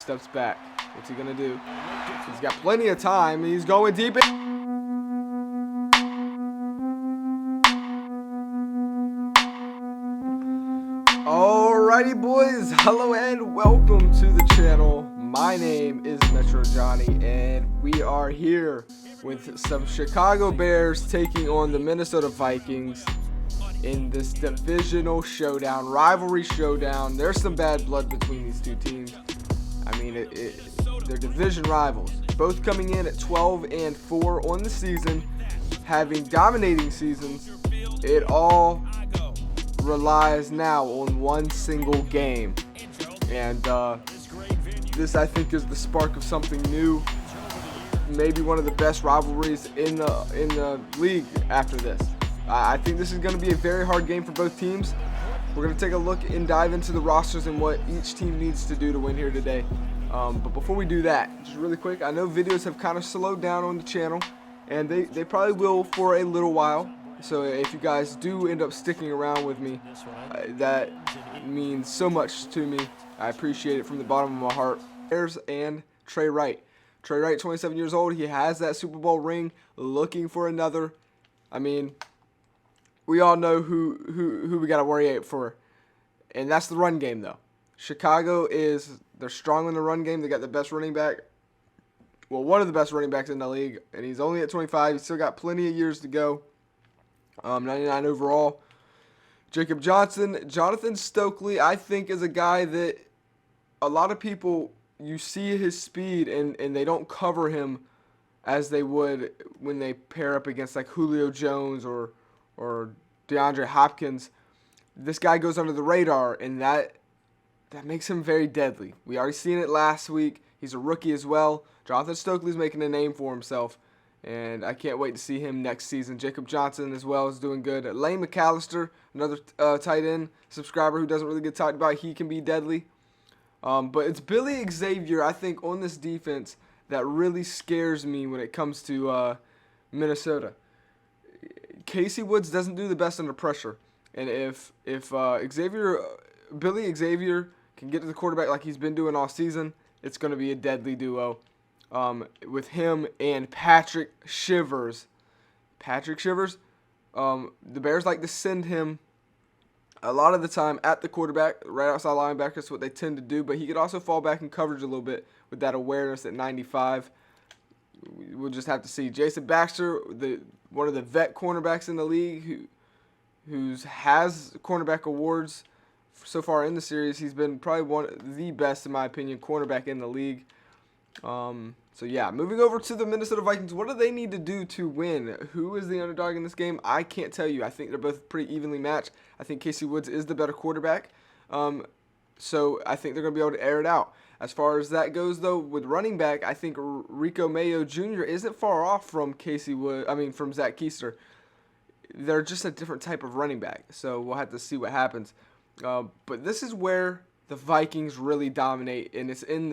steps back. What's he going to do? He's got plenty of time. He's going deep. Alrighty, boys. Hello and welcome to the channel. My name is MetroJohnny, and we are here with some Chicago Bears taking on the Minnesota Vikings in this divisional showdown, rivalry showdown. There's some bad blood between these two teams. I mean, they're division rivals, both coming in at 12-4 on the season, having dominating seasons. It all relies now on one single game, and this, I think, is the spark of something new. Maybe one of the best rivalries in the league after this. I think this is going to be a very hard game for both teams. We're going to take a look and dive into the rosters and what each team needs to do to win here today. But before we do that, just really quick, I know videos have kind of slowed down on the channel, and they probably will for a little while. So if you guys do end up sticking around with me, that means so much to me. I appreciate it from the bottom of my heart. Bears and Trey Wright. Trey Wright, 27 years old. He has that Super Bowl ring, looking for another. I mean, we all know who we got to worry out for, and that's the run game, though. Chicago they're strong in the run game. They got the best running back. Well, one of the best running backs in the league, and he's only at 25. He's still got plenty of years to go. 99 overall. Jacob Johnson, Jonathan Stokely, I think, is a guy that a lot of people, you see his speed and they don't cover him as they would when they pair up against like Julio Jones or DeAndre Hopkins. This guy goes under the radar, and that makes him very deadly. We already seen it last week. He's a rookie as well. Jonathan Stokely's making a name for himself, and I can't wait to see him next season. Jacob Johnson as well is doing good. Lane McAllister, another tight end subscriber who doesn't really get talked about. He can be deadly. But it's Billy Xavier, I think, on this defense that really scares me when it comes to Minnesota. Casey Woods doesn't do the best under pressure, and if Billy Xavier can get to the quarterback like he's been doing all season, it's going to be a deadly duo. With him and Patrick Shivers. The Bears like to send him a lot of the time at the quarterback, right outside linebacker. That's what they tend to do, but he could also fall back in coverage a little bit with that awareness at 95. We'll just have to see. Jason Baxter, one of the vet cornerbacks in the league, who has cornerback awards so far in the series. He's been probably one of the best, in my opinion, cornerback in the league. So yeah, moving over to the Minnesota Vikings, what do they need to do to win? Who is the underdog in this game? I can't tell you. I think they're both pretty evenly matched. I think Casey Woods is the better quarterback. So I think they're going to be able to air it out. As far as that goes, though, with running back, I think Rico Mayo Jr. isn't far off from from Zach Keister. They're just a different type of running back, so we'll have to see what happens. But this is where the Vikings really dominate, and it's in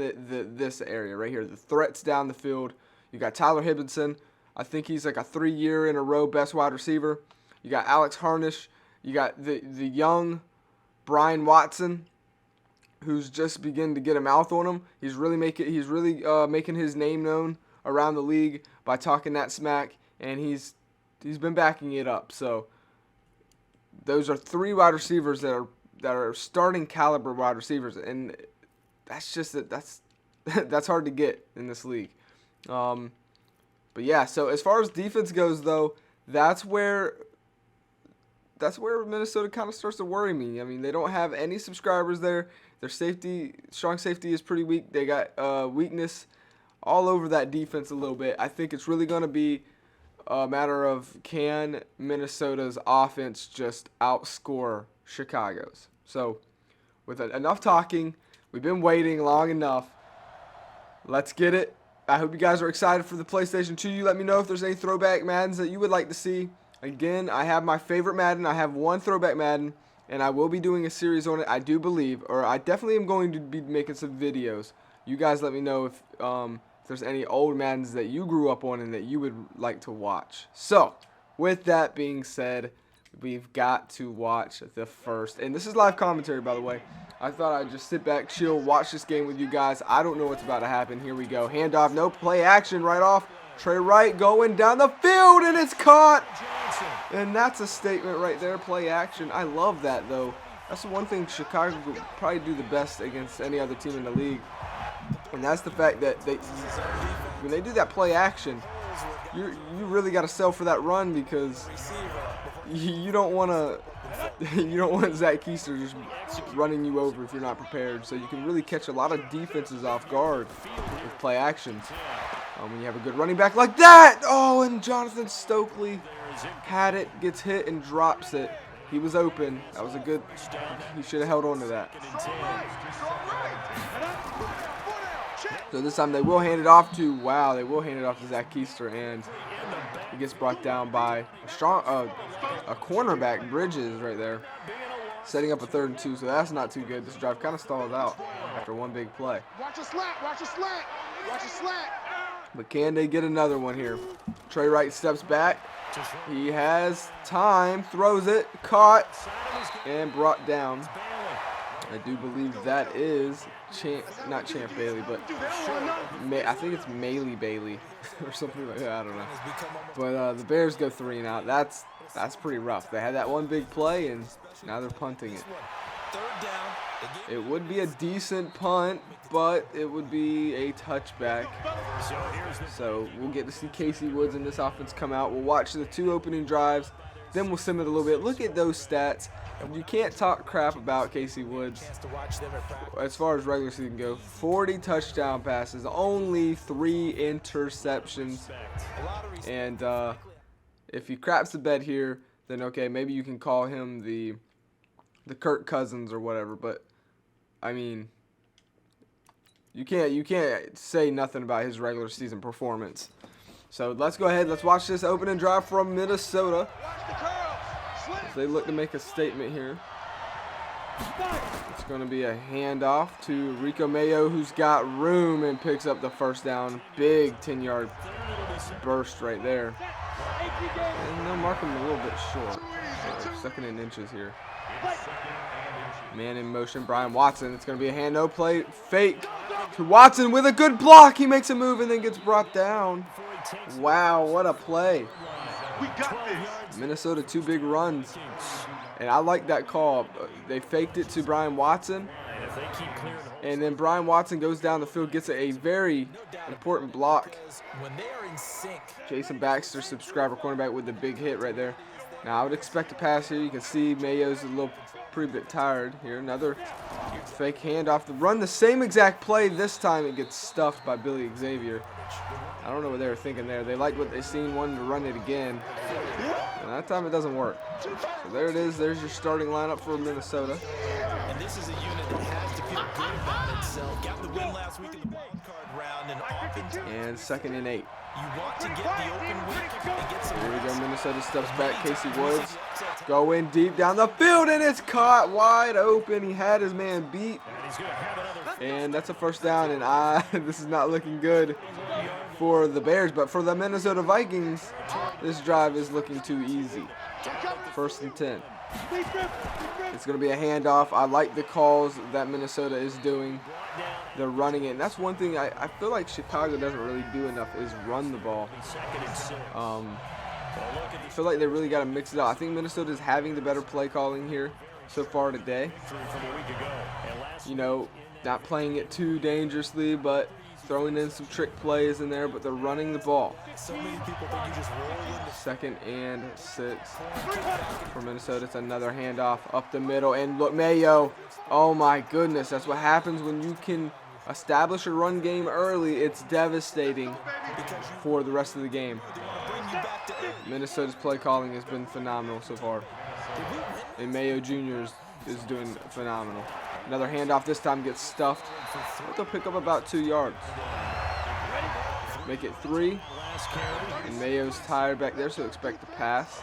this area right here. The threats down the field. You got Tyler Higginson. I think he's like a 3-year in a row best wide receiver. You got Alex Harnish. You got the young Brian Watson, who's just beginning to get a mouth on him. He's really making his name known around the league by talking that smack, and he's been backing it up. So those are 3 wide receivers that are starting caliber wide receivers, and that's hard to get in this league. But yeah, so as far as defense goes, though, that's where Minnesota kind of starts to worry me. I mean, they don't have any subscribers there. Their strong safety is pretty weak. They got weakness all over that defense a little bit. I think it's really going to be a matter of, can Minnesota's offense just outscore Chicago's? So with enough talking, we've been waiting long enough. Let's get it. I hope you guys are excited for the PlayStation 2. You let me know if there's any throwback Maddens that you would like to see. Again, I have my favorite Madden. I have one throwback Madden, and I will be doing a series on it, I do believe, or I definitely am going to be making some videos. You guys let me know if there's any old Maddens that you grew up on and that you would like to watch. So, with that being said, we've got to watch the first. And this is live commentary, by the way. I thought I'd just sit back, chill, watch this game with you guys. I don't know what's about to happen. Here we go. Handoff, no play action right off. Trey Wright going down the field, and it's caught. And that's a statement right there, play action. I love that, though. That's the one thing Chicago would probably do the best against any other team in the league. And that's the fact that when they do that play action, you really got to sell for that run, because you don't want Zach Keister just running you over if you're not prepared. So you can really catch a lot of defenses off guard with play actions. When you have a good running back like that. Oh, and Jonathan Stokely had it, gets hit and drops it. He was open. That was a good. He should have held on to that. So this time they will hand it off to, they will hand it off to Zach Keister, and he gets brought down by a cornerback, Bridges, right there, setting up a 3rd and 2. So that's not too good. This drive kind of stalls out after one big play. Watch a slant, watch a slant, watch a slant. But can they get another one here? Trey Wright steps back. He has time, throws it, caught, and brought down. I do believe that is not Champ Bailey, but I think it's Maley Bailey or something like that. I don't know. But the Bears go 3 and out. That's pretty rough. They had that one big play, and now they're punting it. It would be a decent punt, but it would be a touchback. So we'll get to see Casey Woods and this offense come out. We'll watch the 2 opening drives, then we'll sim it a little bit. Look at those stats. You can't talk crap about Casey Woods as far as regular season go. 40 touchdown passes, only 3 interceptions. And if he craps the bed here, then okay, maybe you can call him the Kirk Cousins or whatever. But I mean, you can't say nothing about his regular season performance. So let's go ahead. Let's watch this opening drive from Minnesota. They look to make a statement here. It's going to be a handoff to Rico Mayo, who's got room and picks up the first down. Big 10-yard burst right there. And they'll mark him a little bit short. So 2nd and inches here. Man in motion, Brian Watson. It's going to be a hand, no play, fake to Watson with a good block. He makes a move and then gets brought down. Wow, what a play. We got this. Minnesota 2 big runs, and I like that call. They faked it to Brian Watson, and then Brian Watson goes down the field, gets a very important block. Jason Baxter, subscriber cornerback, with the big hit right there. Now I would expect a pass here. You can see Mayo's pretty bit tired here. Another fake handoff. Run the same exact play. This time it gets stuffed by Billy Xavier. I don't know what they were thinking there. They liked what they seen, wanted to run it again. And that time it doesn't work. So there it is. There's your starting lineup for Minnesota. And this is a unit that has to feel good about itself. Got the win last week in the wild card round, and often. And 2nd and 8. You want to get the open week and get some. Here we go. Minnesota steps back. Casey Woods going deep down the field, and it's caught wide open. He had his man beat. And that's a first down, and this is not looking good for the Bears, but for the Minnesota Vikings, this drive is looking too easy. 1st and 10. It's going to be a handoff. I like the calls that Minnesota is doing. They're running it, and that's one thing I feel like Chicago doesn't really do enough is run the ball. I feel like they really got to mix it up. I think Minnesota is having the better play calling here so far today. You know, not playing it too dangerously, but throwing in some trick plays in there, but they're running the ball. 2nd and 6 for Minnesota. It's another handoff up the middle, and look, Mayo. Oh my goodness, that's what happens when you can establish a run game early. It's devastating for the rest of the game. Minnesota's play calling has been phenomenal so far, and Mayo Jr. is doing phenomenal. Another handoff, this time gets stuffed, but they'll pick up about 2 yards. Make it 3, and Mayo's tired back there, so expect to pass.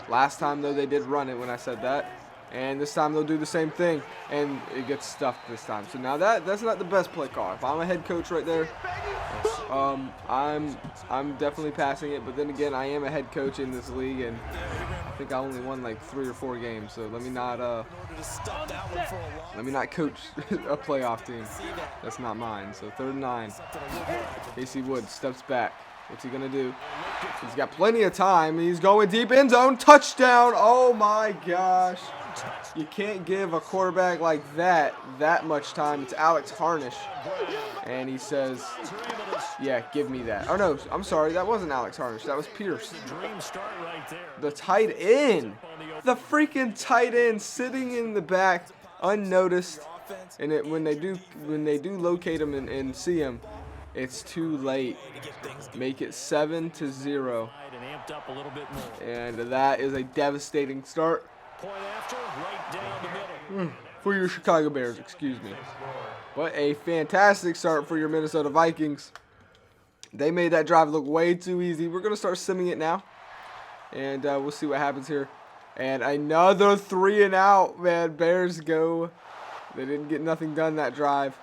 Last time, though, they did run it when I said that, and this time they'll do the same thing, and it gets stuffed this time. So now that's not the best play call. If I'm a head coach right there, I'm definitely passing it, but then again, I am a head coach in this league, and think I only won like 3 or 4 games, so let me not coach a playoff team. That's not mine. So 3rd and 9. Casey Woods steps back. What's he gonna do? He's got plenty of time. He's going deep end zone. Touchdown! Oh my gosh! You can't give a quarterback like that much time. It's Alex Harnish, and he says, "Yeah, give me that." Oh no, I'm sorry. That wasn't Alex Harnish. That was Pierce. The tight end. The freaking tight end sitting in the back, unnoticed. And when they do locate him and see him, it's too late. Make it 7-0. And that is a devastating start for your Chicago Bears, excuse me. But a fantastic start for your Minnesota Vikings. They made that drive look way too easy. We're going to start simming it now. And we'll see what happens here. And another 3 and out, man. Bears go. They didn't get nothing done that drive.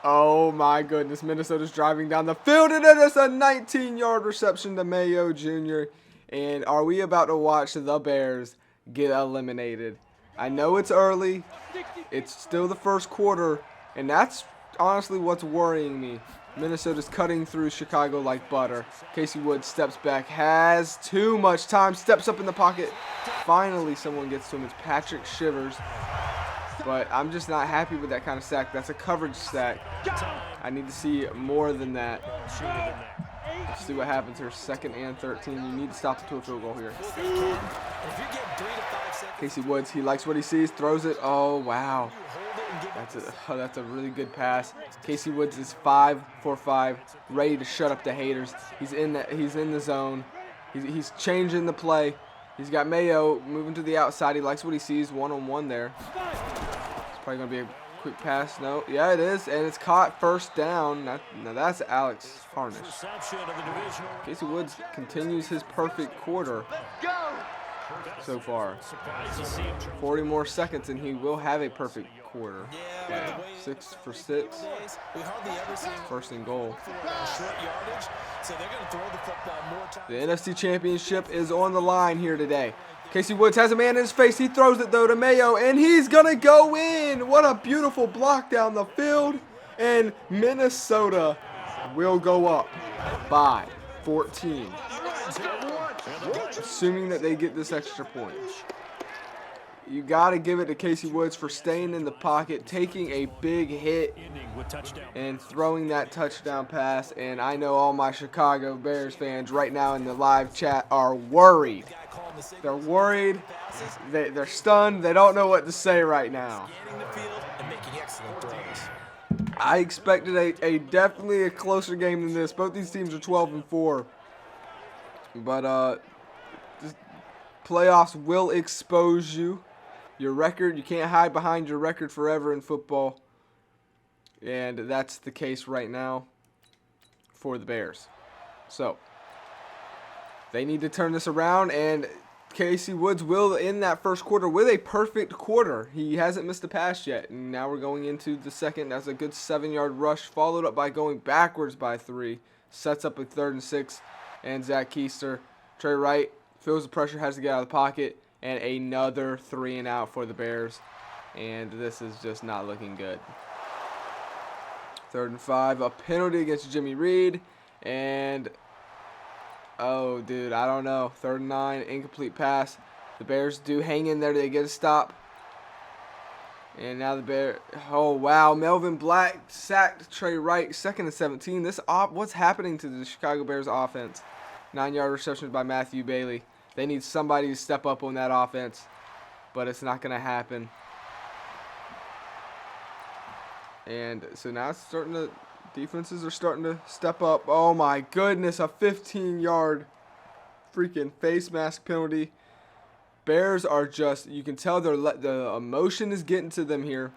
Oh my goodness, Minnesota's driving down the field, and it is a 19-yard reception to Mayo Jr. And are we about to watch the Bears get eliminated? I know it's early. It's still the first quarter, and that's honestly what's worrying me. Minnesota's cutting through Chicago like butter. Casey Woods steps back, has too much time, steps up in the pocket. Finally, someone gets to him. It's Patrick Shivers. But I'm just not happy with that kind of sack. That's a coverage sack. I need to see more than that. Let's see what happens here. 2nd and 13. You need to stop it to a field goal here. Casey Woods, he likes what he sees, throws it. Oh, wow. That's a really good pass. Casey Woods is 5 for 5, ready to shut up the haters. He's in the zone. He's changing the play. He's got Mayo moving to the outside. He likes what he sees, one-on-one there. It's probably going to be a quick pass. No, yeah, it is, and it's caught. 1st down. Now that's Alex Harnish. Casey Woods continues his perfect quarter so far. 40 more seconds, and he will have a perfect quarter. Yeah, 6 for 6. 1st and goal. The NFC Championship is on the line here today. Casey Woods has a man in his face. He throws it, though, to Mayo, and he's going to go in. What a beautiful block down the field. And Minnesota will go up by 14. Assuming that they get this extra point. You got to give it to Casey Woods for staying in the pocket, taking a big hit, and throwing that touchdown pass. And I know all my Chicago Bears fans right now in the live chat are worried. They're worried. They're stunned. They don't know what to say right now. I expected a definitely a closer game than this. Both these teams are 12-4. But playoffs will expose you. Your record, you can't hide behind your record forever in football. And that's the case right now for the Bears. So, they need to turn this around, and Casey Woods will end that first quarter with a perfect quarter. He hasn't missed a pass yet, and now we're going into the second. That's a good 7-yard rush, followed up by going backwards by 3. Sets up a 3rd and 6, and Zach Keister, Trey Wright, feels the pressure, has to get out of the pocket. And another 3 and out for the Bears. And this is just not looking good. 3rd and 5. A penalty against Jimmy Reed. And, oh, dude, I don't know. 3rd and 9. Incomplete pass. The Bears do hang in there. They get a stop. And now the Bears. Oh, wow. Melvin Black sacked Trey Wright. 2nd and 17. What's happening to the Chicago Bears offense? 9-yard reception by Matthew Bailey. They need somebody to step up on that offense, but it's not going to happen. And so now it's defenses are starting to step up. Oh my goodness, a 15-yard freaking face mask penalty. Bears are just, you can tell the emotion is getting to them here.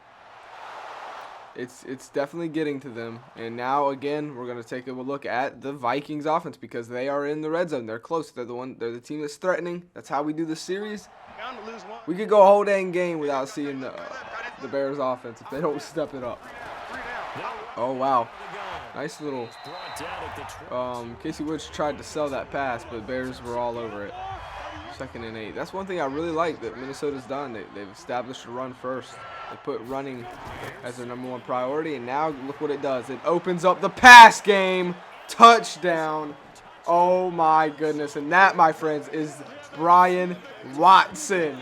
It's definitely getting to them. And now, again, we're going to take a look at the Vikings offense because they are in the red zone. They're close. They're the team that's threatening. That's how we do the series. We could go a whole dang game without seeing the Bears offense if they don't step it up. Oh, wow. Nice little Casey Woods tried to sell that pass, but Bears were all over it. 2nd and 8. That's one thing I really like that Minnesota's done. They've established a run first. They put running as their #1 priority, and now look what it does. It opens up the pass game. Touchdown. Oh, my goodness. And that, my friends, is Brian Watson.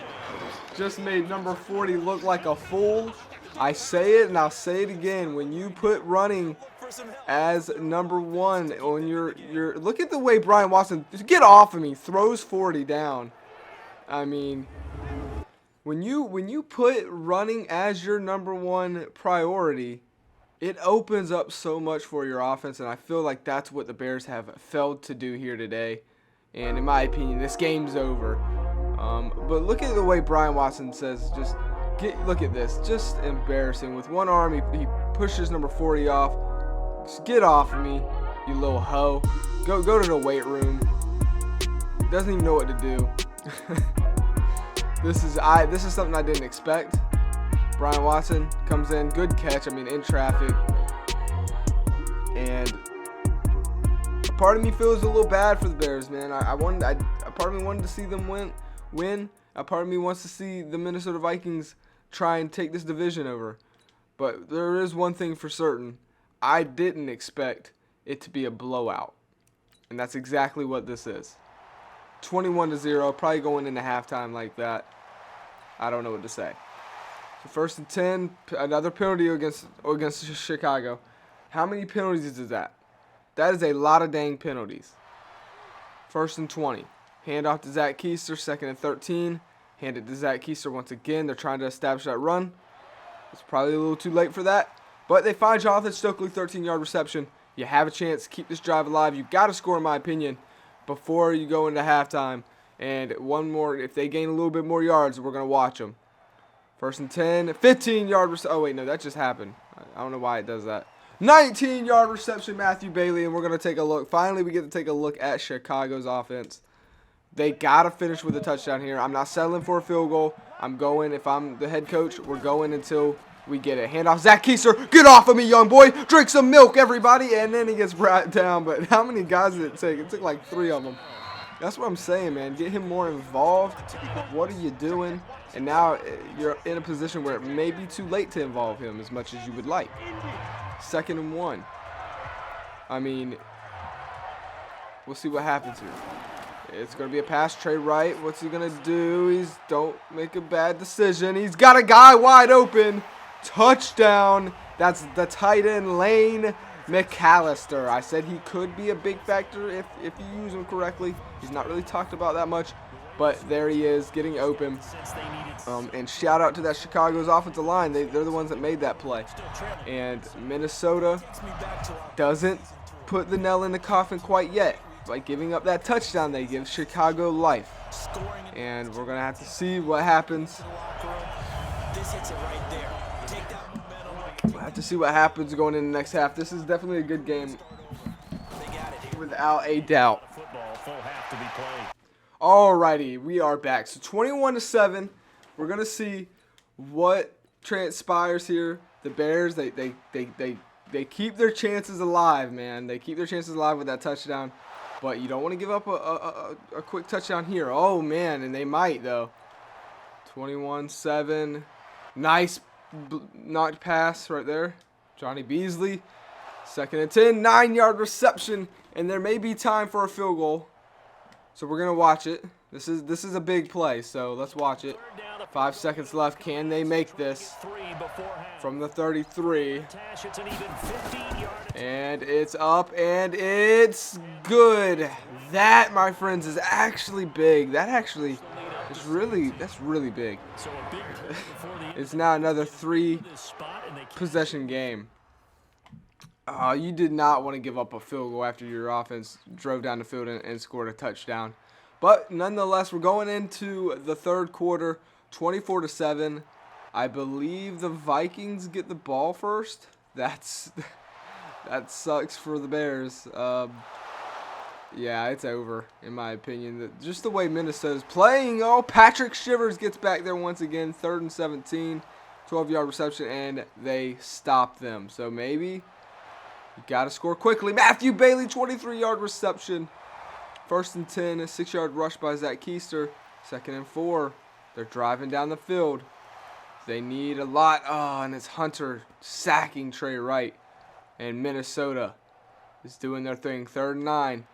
Just made number 40 look like a fool. I say it, and I'll say it again. When you put running as #1 on your look at the way Brian Watson, just get off of me, throws 40 down. I mean, when you put running as your #1 priority, it opens up so much for your offense, and I feel like that's what the Bears have failed to do here today. And in my opinion, this game's over. But look at the way Brian Watson says, look at this, just embarrassing. With one arm, he pushes number 40 off. Just get off of me, you little hoe. Go to the weight room. Doesn't even know what to do. This is something I didn't expect. Brian Watson comes in, good catch. I mean, in traffic, and a part of me feels a little bad for the Bears, man. A part of me wanted to see them win. A part of me wants to see the Minnesota Vikings try and take this division over. But there is one thing for certain. I didn't expect it to be a blowout. And that's exactly what this is. 21-0, probably going into halftime like that. I don't know what to say. So 1st and 10, another penalty against Chicago. How many penalties is that? That is a lot of dang penalties. 1st and 20. Handoff to Zach Keister, 2nd and 13. Hand it to Zach Keister once again. They're trying to establish that run. It's probably a little too late for that. But they find Jonathan Stokely, 13-yard reception. You have a chance to keep this drive alive. You've got to score, in my opinion, before you go into halftime. And one more, if they gain a little bit more yards, we're going to watch them. 1st and 10, 15-yard reception. Oh, wait, no, that just happened. I don't know why it does that. 19-yard reception, Matthew Bailey, and we're going to take a look. Finally, we get to take a look at Chicago's offense. They got to finish with a touchdown here. I'm not settling for a field goal. I'm going, if I'm the head coach, we're going until we get it. Handoff, Zach Keister. Get off of me, young boy. Drink some milk, everybody. And then he gets brought down. But how many guys did it take? It took like 3 of them. That's what I'm saying, man. Get him more involved. What are you doing? And now you're in a position where it may be too late to involve him as much as you would like. 2nd and 1. I mean, we'll see what happens here. It's going to be a pass, Trey Wright. What's he going to do? Don't make a bad decision. He's got a guy wide open. Touchdown. That's the tight end, Lane McAllister. I said he could be a big factor if you use him correctly. He's not really talked about that much, but there he is getting open. And shout out to that Chicago's offensive line. They're the ones that made that play. And Minnesota doesn't put the nail in the coffin quite yet. By giving up that touchdown, they give Chicago life. And we're going to have to see what happens. We'll have to see what happens going in the next half. This is definitely a good game, without a doubt. Alrighty, we are back. So 21-7. We're going to see what transpires here. The Bears, they keep their chances alive, man. They keep their chances alive with that touchdown. But you don't want to give up a quick touchdown here. Oh, man, and they might, though. 21-7. Nice knocked pass right there. Johnny Beasley. 2nd and 10. 9-yard reception. And there may be time for a field goal. So we're going to watch it. This is a big play, so let's watch it. 5 seconds left. Can they make this? From the 33. And it's up, and it's good. That, my friends, is actually big. That's really big. It's now another 3-possession game. You did not want to give up a field goal after your offense drove down the field and scored a touchdown. But nonetheless, we're going into the 3rd quarter, 24-7. I believe the Vikings get the ball first. That sucks for the Bears. Yeah, it's over, in my opinion. Just the way Minnesota's playing. Oh, Patrick Shivers gets back there once again. 3rd and 17. 12-yard reception, and they stop them. So maybe you got to score quickly. Matthew Bailey, 23-yard reception. 1st and 10, a 6-yard rush by Zach Keister. 2nd and 4. They're driving down the field. They need a lot. Oh, and it's Hunter sacking Trey Wright. And Minnesota is doing their thing. 3rd and 9.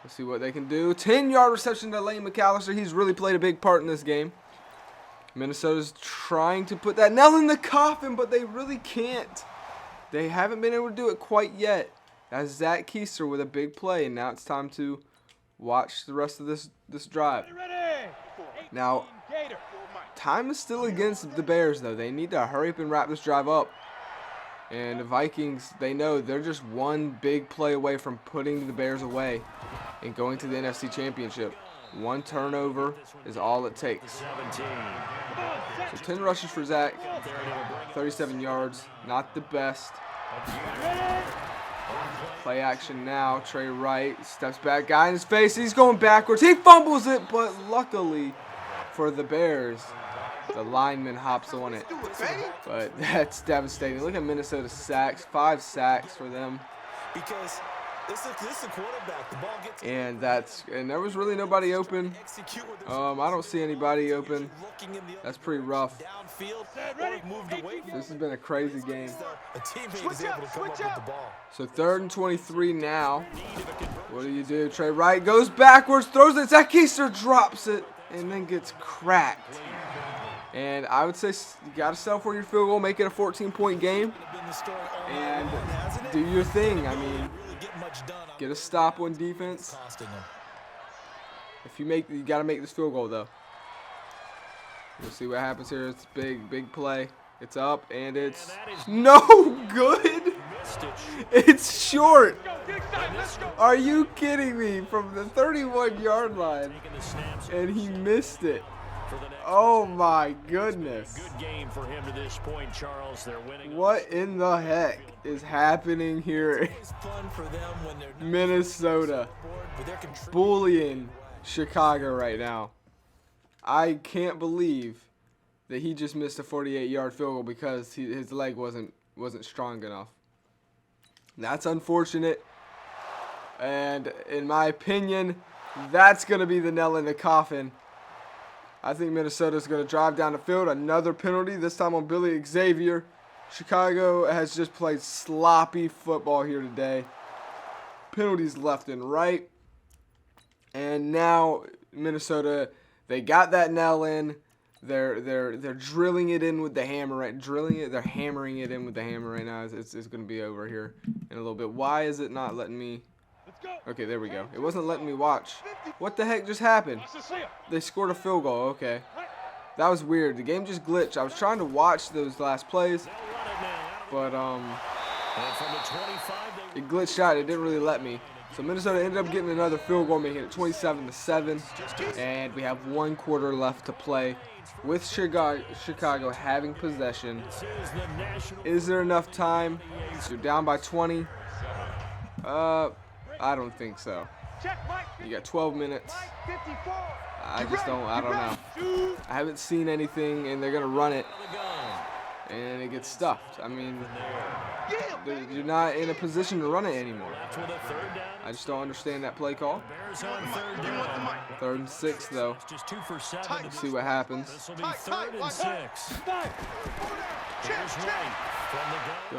Let's see what they can do. 10-yard reception to Lane McAllister. He's really played a big part in this game. Minnesota's trying to put that nail in the coffin, but they really can't. They haven't been able to do it quite yet. That's Zach Keister with a big play, and now it's time to watch the rest of this drive. Now, time is still against the Bears, though. They need to hurry up and wrap this drive up. And the Vikings, they know they're just one big play away from putting the Bears away and going to the NFC Championship. One turnover is all it takes. So 10 rushes for Zach, 37 yards, not the best. Play action now. Trey Wright steps back, guy in his face. He's going backwards. He fumbles it, but luckily for the Bears, the lineman hops on it. But that's devastating. Look at Minnesota's sacks. 5 sacks for them. Because this is a quarterback. The ball gets And there was really nobody open. I don't see anybody open. That's pretty rough. This has been a crazy game. So 3rd and 23 now. What do? Trey Wright goes backwards, throws it. Zach Keister drops it and then gets cracked. And I would say you got to settle for your field goal, make it a 14-point game, and do your thing. I mean, get a stop on defense. If you got to make this field goal though. We'll see what happens here. It's big play. It's up and it's no good. It's short. Are you kidding me? From the 31-yard line, and he missed it. Oh my goodness. Good game for him to this point, Charles. They're winning. What in the heck is happening here? Minnesota bullying Chicago right now. I can't believe that he just missed a 48-yard field goal because his leg wasn't strong enough. That's unfortunate. And in my opinion, that's going to be the nail in the coffin. I think Minnesota's going to drive down the field. Another penalty, this time on Billy Xavier. Chicago has just played sloppy football here today. Penalties left and right. And now Minnesota, they got that nail in. They're drilling it in with the hammer, right? They're hammering it in with the hammer right now. It's going to be over here in a little bit. Why is it not letting me? Okay, there we go. It wasn't letting me watch. What the heck just happened? They scored a field goal. Okay. That was weird. The game just glitched. I was trying to watch those last plays, but it glitched out. It didn't really let me. So Minnesota ended up getting another field goal, making it 27-7, and we have 1 quarter left to play with Chicago having possession. Is there enough time? You're down by 20. I don't think so. You got 12 minutes. I don't know. I haven't seen anything, and they're going to run it, and it gets stuffed. I mean, you're not in a position to run it anymore. I just don't understand that play call. 3rd and 6, though. Let's see what happens.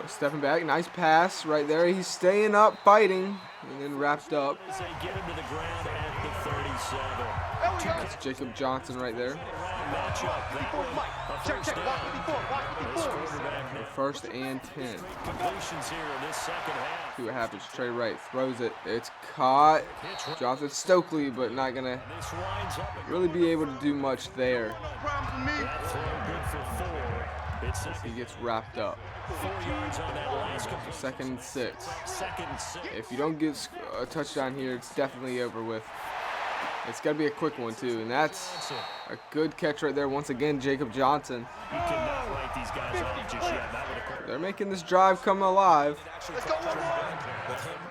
Stepping back, nice pass right there. He's staying up, fighting, and then wrapped up. That's Jacob Johnson right there. 1st and 10. See what happens. Trey Wright throws it. It's caught. Jonathan Stokely, but not going to really be able to do much there. He gets wrapped up. 2nd and 6. If you don't get a touchdown here, it's definitely over with. It's got to be a quick one, too, and that's a good catch right there. Once again, Jacob Johnson. They're making this drive come alive.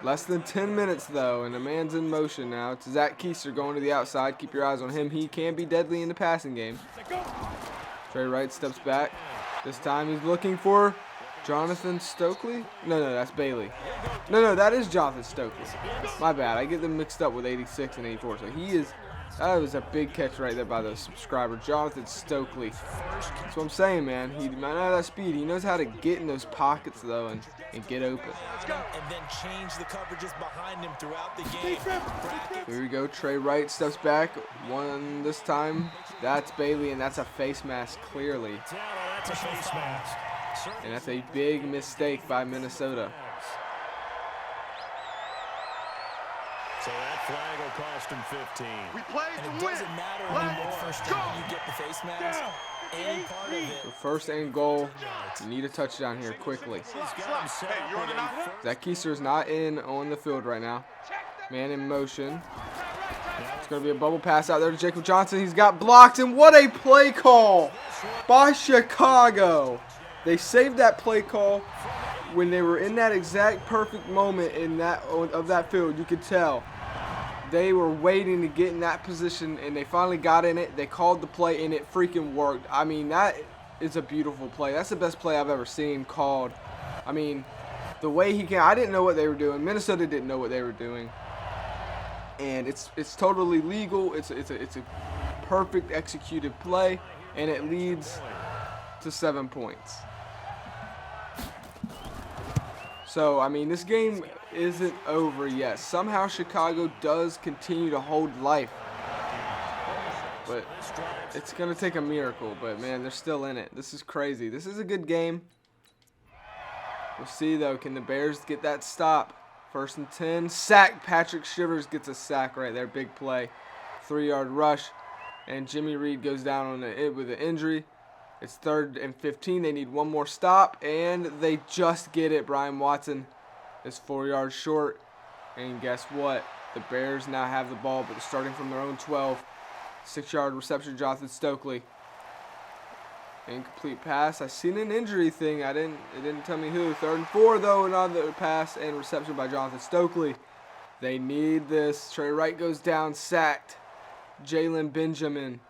Less than 10 minutes, though, and the man's in motion now. It's Zach Keister going to the outside. Keep your eyes on him. He can be deadly in the passing game. Trey Wright steps back. This time he's looking for Jonathan Stokely? No, that's Bailey. No, that is Jonathan Stokely. My bad. I get them mixed up with 86 and 84. So he is That was a big catch right there by the subscriber, Jonathan Stokely. That's what I'm saying, man. He might not have that speed. He knows how to get in those pockets, though, and get open. And then change the coverages behind him throughout the game. Here we go. Trey Wright steps back. One this time. That's Bailey, and that's a face mask, clearly. That's a face mask. And that's a big mistake by Minnesota. So that flag will cost him 15. We play And to it win. doesn't matter Let's anymore first go. time you get the face mask. Any part of it. So first and goal. You need a touchdown here quickly. Hey, you're on the nine. Zach Keister is not in on the field right now. Man in motion. It's going to be a bubble pass out there to Jacob Johnson. He's got blocked, and what a play call by Chicago. They saved that play call when they were in that exact perfect moment in that of that field. You could tell they were waiting to get in that position, and they finally got in it. They called the play, and it freaking worked. I mean, that is a beautiful play. That's the best play I've ever seen called. I mean, the way he can. I didn't know what they were doing. Minnesota didn't know what they were doing, and it's totally legal. It's a perfect executed play, and it leads to 7 points. So, I mean, this game isn't over yet. Somehow Chicago does continue to hold life. But it's going to take a miracle. But, man, they're still in it. This is crazy. This is a good game. We'll see, though. Can the Bears get that stop? 1st and 10. Sack. Patrick Shivers gets a sack right there. Big play. 3-yard rush. And Jimmy Reed goes down on with an injury. It's 3rd and 15. They need one more stop, and they just get it. Brian Watson is 4 yards short. And guess what? The Bears now have the ball, but they're starting from their own 12. 6-yard reception, Jonathan Stokely. Incomplete pass. I seen an injury thing. It didn't tell me who. 3rd and 4, though. Another pass and reception by Jonathan Stokely. They need this. Trey Wright goes down, sacked. Jalen Benjamin.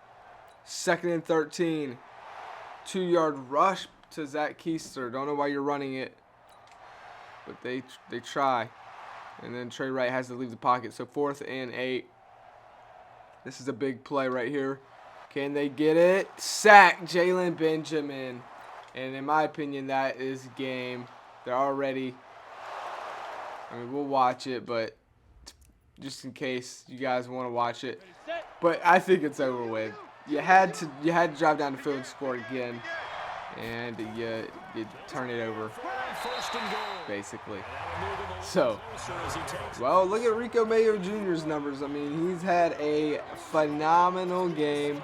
2nd and 13. 2-yard rush to Zach Keister. Don't know why you're running it, but they try. And then Trey Wright has to leave the pocket. So 4th and 8. This is a big play right here. Can they get it? Sack Jalen Benjamin. And in my opinion, that is game. They're already. I mean, we'll watch it, but just in case you guys want to watch it. But I think it's over with. You had to drive down the field and score again, and you turn it over, basically. So, well, look at Rico Mayo Jr.'s numbers. I mean, he's had a phenomenal game.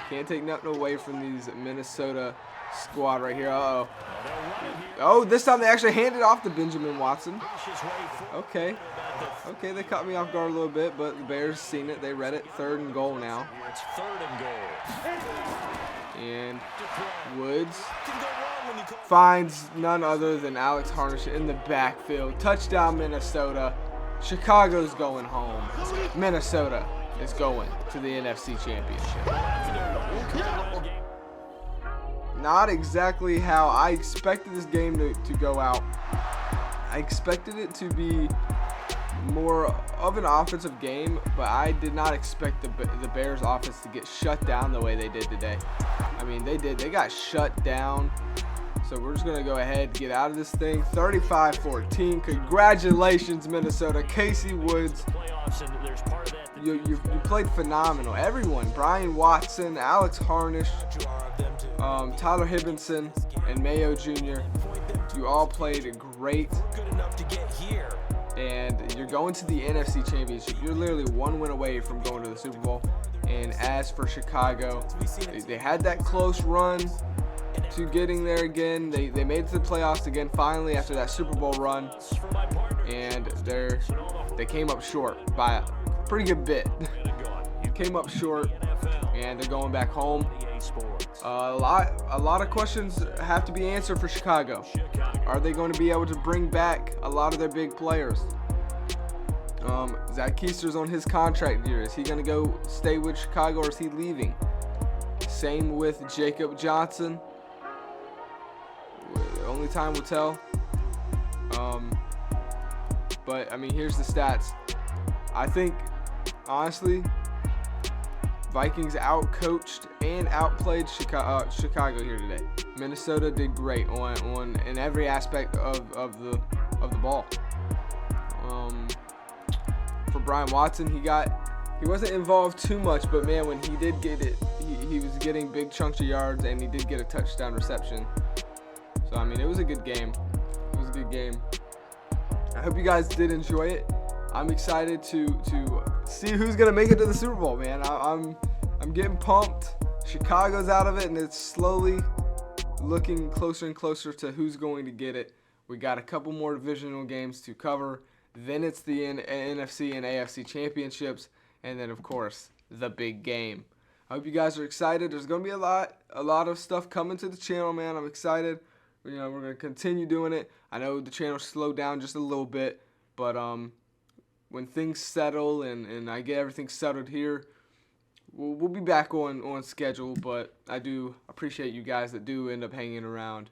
Can't take nothing away from these Minnesota squad right here. Uh-oh. Oh, this time they actually handed off to Benjamin Watson. Okay. Okay, they caught me off guard a little bit, but the Bears seen it. They read it. 3rd and goal now. It's 3rd and goal. And Woods finds none other than Alex Harnish in the backfield. Touchdown, Minnesota. Chicago's going home. Minnesota is going to the NFC Championship. Not exactly how I expected this game to go out. I expected it to be more of an offensive game, but I did not expect the Bears offense to get shut down the way they did today. I mean, they did. They got shut down. So we're just going to go ahead and get out of this thing. 35-14. Congratulations, Minnesota. Casey Woods, you played phenomenal. Everyone, Brian Watson, Alex Harnish, Tyler Higginson, and Mayo Jr., you all played great. And you're going to the NFC Championship. You're literally one win away from going to the Super Bowl. And as for Chicago, they had that close run to getting there again. They made it to the playoffs again finally after that Super Bowl run. And they came up short by a pretty good bit. Came up short, and they're going back home. A lot of questions have to be answered for Chicago. Are they going to be able to bring back a lot of their big players? Zach Keister's on his contract year. Is he going to go stay with Chicago, or is he leaving? Same with Jacob Johnson. Only time will tell. But I mean, here's the stats. I think, honestly, Vikings outcoached and outplayed Chicago here today. Minnesota did great on in every aspect of the ball. For Brian Watson, he wasn't involved too much, but man, when he did get it, he was getting big chunks of yards, and he did get a touchdown reception. So I mean, it was a good game. It was a good game. I hope you guys did enjoy it. I'm excited to see who's gonna make it to the Super Bowl, man. I'm getting pumped. Chicago's out of it, and it's slowly looking closer and closer to who's going to get it. We got a couple more divisional games to cover. Then it's the NFC and AFC championships, and then of course the big game. I hope you guys are excited. There's gonna be a lot of stuff coming to the channel, man. I'm excited. We're gonna continue doing it. I know the channel slowed down just a little bit, but when things settle and I get everything settled here, we'll be back on schedule. But I do appreciate you guys that do end up hanging around.